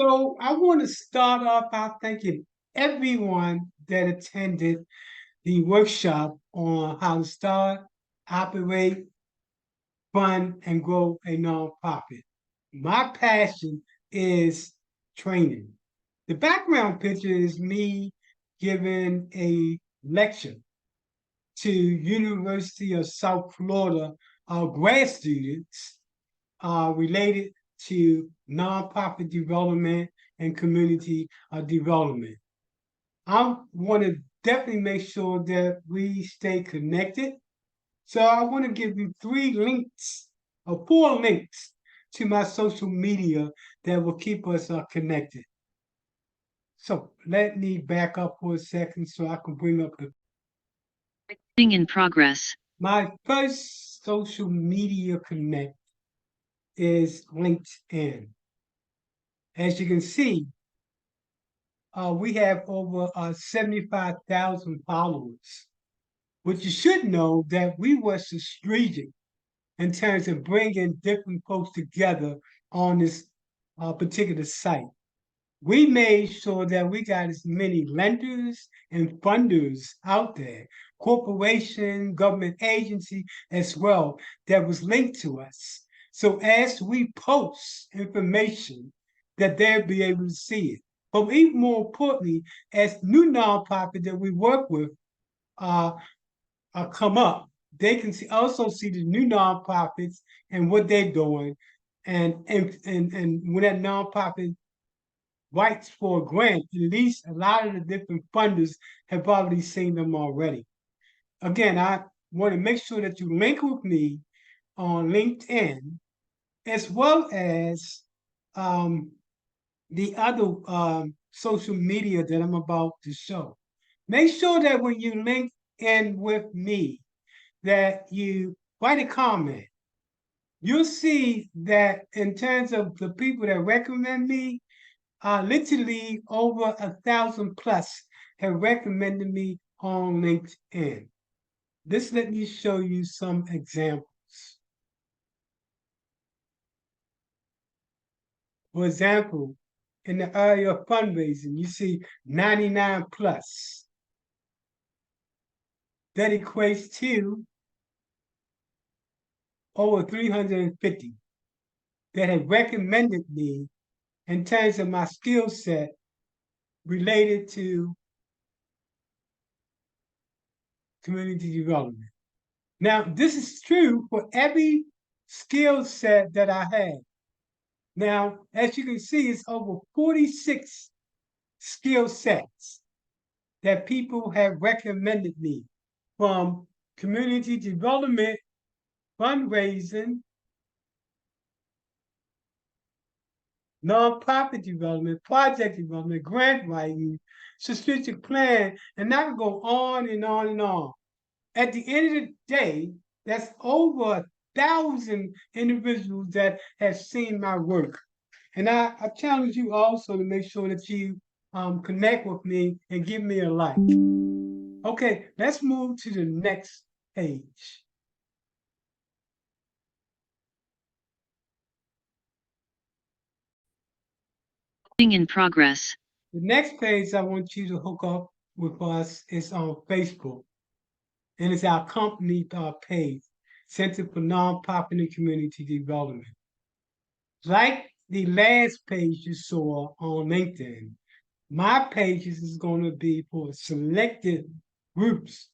So I want to start off by thanking everyone that attended the workshop on how to start, operate, fund, and grow a nonprofit. My passion is training. The background picture is me giving a lecture to University of South Florida grad students related to nonprofit development and community development. I want to definitely make sure that we stay connected. So I want to give you three links or four links to my social media that will keep us connected. So let me back up for a second so I can bring up the Thing in progress. my first social media connect is LinkedIn. As you can see, we have over 75,000 followers, but you should know that we were strategic in terms of bringing different folks together on this particular site. We made sure that we got as many lenders and funders out there, corporation, government agency as well, that was linked to us. So as we post information, that they'll be able to see it. But even more importantly, as new nonprofit that we work with uh, come up, they can also see the new nonprofits and what they're doing. And when that nonprofit writes for a grant, at least a lot of the different funders have already seen them already. Again, I want to make sure that you link with me on LinkedIn as well as um, the other social media that I'm about to show. Make sure that when you link in with me, that you write a comment. You'll see that in terms of the people that recommend me, literally over 1,000 plus have recommended me on LinkedIn. This let me show you some examples. For example, in the area of fundraising, you see 99 plus. That equates to over 350 that have recommended me in terms of my skill set related to community development. Now, this is true for every skill set that I have. Now, as you can see, it's over 46 skill sets that people have recommended me, from community development, fundraising, nonprofit development, project development, grant writing, strategic plan, and that can go on and on and on. At the end of the day, that's over 1,000 individuals that have seen my work. And I challenge you also to make sure that you connect with me and give me a like. Okay, let's move to the next page. Thing in progress. The next page I want you to hook up with us is on Facebook, and it's our company page, Center for Nonprofit and Community Development. Like the last page you saw on LinkedIn, my pages is going to be for selected groups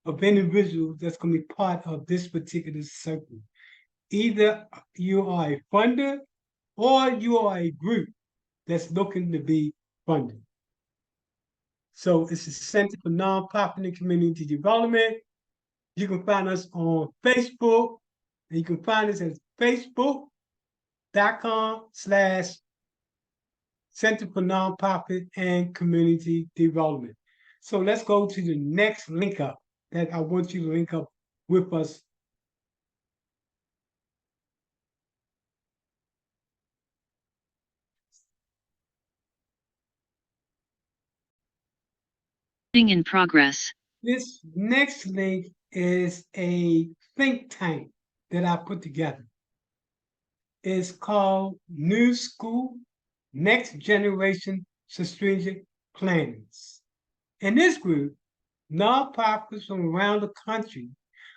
of individuals that's going to be part of this particular circle. Either you are a funder or you are a group that's looking to be funded. So it's a Center for Nonprofit and Community Development. You can find us on Facebook, and you can find us at facebook.com/Center for Nonprofit and Community Development. So let's go to the next link up that I want you to link up with us. Thing in progress. This next link is a think tank that I put together. It's called New School Next Generation Strategic Planners. In this group, nonprofits from around the country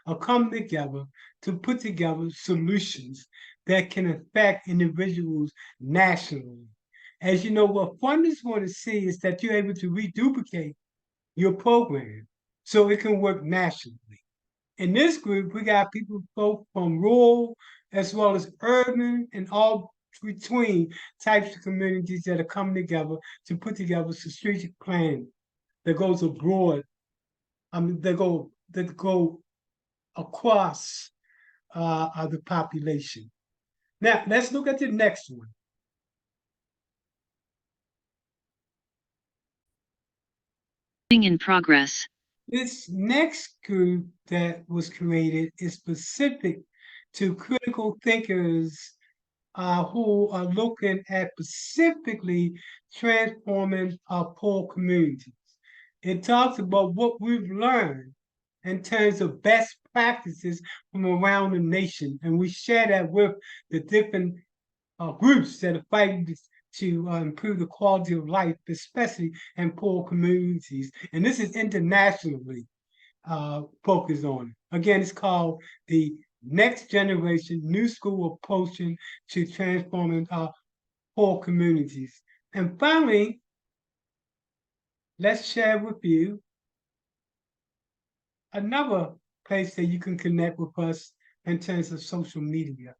are coming together to put together solutions that can affect individuals nationally. As you know, what funders want to see is that you're able to reduplicate your program so it can work nationally. In this group, we got people both from rural as well as urban and all between types of communities that are coming together to put together a strategic plan that goes abroad. That go across the population. Now, let's look at the next one. In progress. This next group that was created is specific to critical thinkers who are looking at specifically transforming our poor communities. It talks about what we've learned in terms of best practices from around the nation, and we share that with the different groups that are fighting to improve the quality of life, especially in poor communities. And this is internationally focused on. Again, it's called the Next Generation New School Approaching to Transforming Poor Communities. And finally, let's share with you another place that you can connect with us in terms of social media.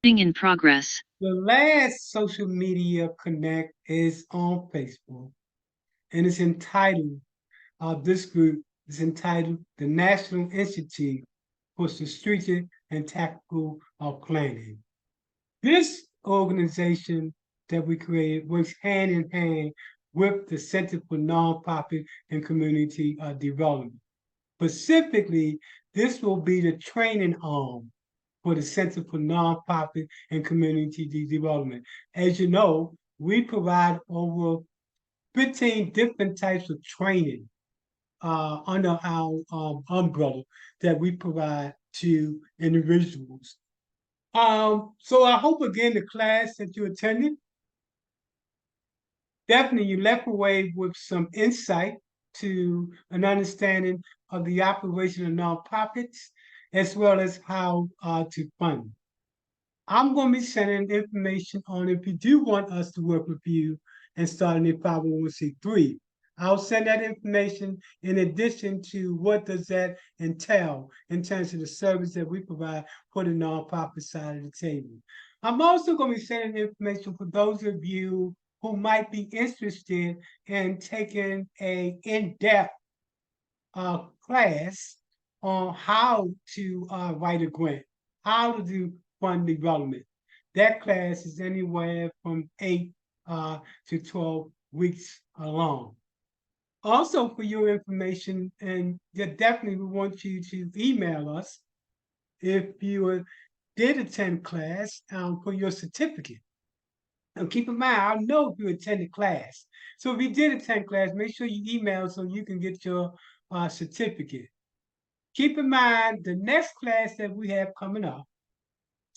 In progress. The last social media connect is on Facebook, and it's entitled, this group is entitled the National Institute for Strategic and Tactical Planning. This organization that we created works hand in hand with the Center for Nonprofit and Community Development. Specifically, this will be the training arm for the Center for Nonprofit and Community Development. As you know, we provide over 15 different types of training under our umbrella that we provide to individuals. So I hope again the class that you attended, definitely you left away with some insight to an understanding of the operation of nonprofits, as well as how to fund. I'm going to be sending information on if you do want us to work with you and starting a 501c3. I'll send that information in addition to what does that entail in terms of the service that we provide for the nonprofit side of the table. I'm also going to be sending information for those of you who might be interested in taking a in-depth class on how to write a grant, how to do fund development. That class is anywhere from 8 to 12 weeks long. Also, for your information, and definitely we want you to email us if you did attend class for your certificate. And keep in mind, I know if you attended class. So if you did attend class, make sure you email so you can get your certificate. Keep in mind, the next class that we have coming up,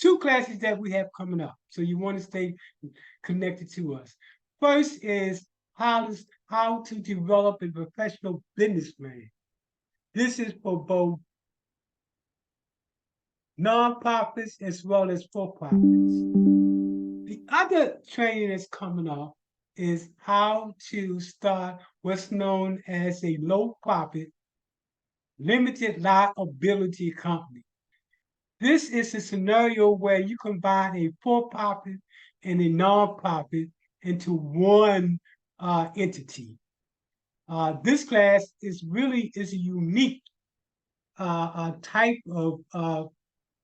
2 classes that we have coming up. So you want to stay connected to us. First is how to develop a professional business plan. This is for both nonprofits as well as for-profits. The other training that's coming up is how to start what's known as a low-profit, limited liability company. This is a scenario where you combine a for-profit and a nonprofit into one entity. This class is a unique type of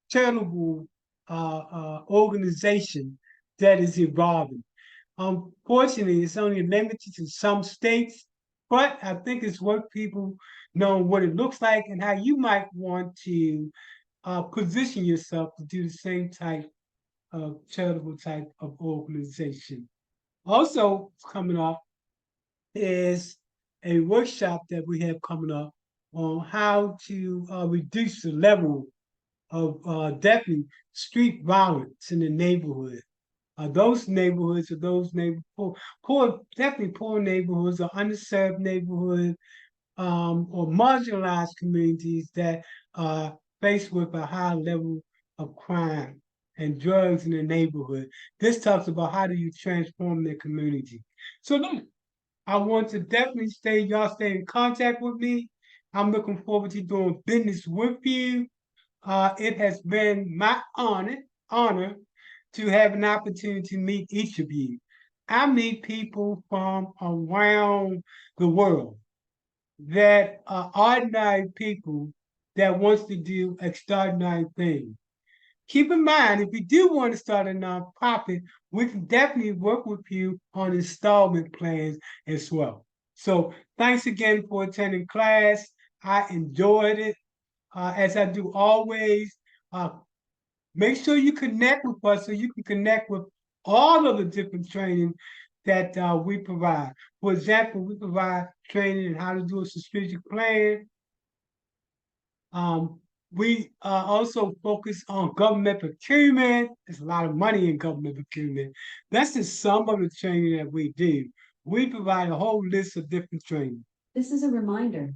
charitable organization that is evolving. Unfortunately, it's only limited to some states, but I think it's worth people knowing what it looks like and how you might want to position yourself to do the same type of charitable type of organization. Also coming up is a workshop that we have coming up on how to reduce the level of definitely street violence in the neighborhood. those neighborhoods or those poor, definitely poor neighborhoods or underserved neighborhoods, or marginalized communities that are faced with a high level of crime and drugs in the neighborhood. This talks about how do you transform their community. So look, I want to definitely y'all stay in contact with me. I'm looking forward to doing business with you. It has been my honor to have an opportunity to meet each of you. I meet people from around the world that are ordinary people that wants to do extraordinary things. Keep in mind, if you do want to start a nonprofit, we can definitely work with you on installment plans as well. So thanks again for attending class. I enjoyed it, as I do always. Uh, Make sure you connect with us so you can connect with all of the different training that we provide. For example, we provide training in how to do a strategic plan. We also focus on government procurement. There's a lot of money in government procurement. That's just some of the training that we do. We provide a whole list of different training. This is a reminder.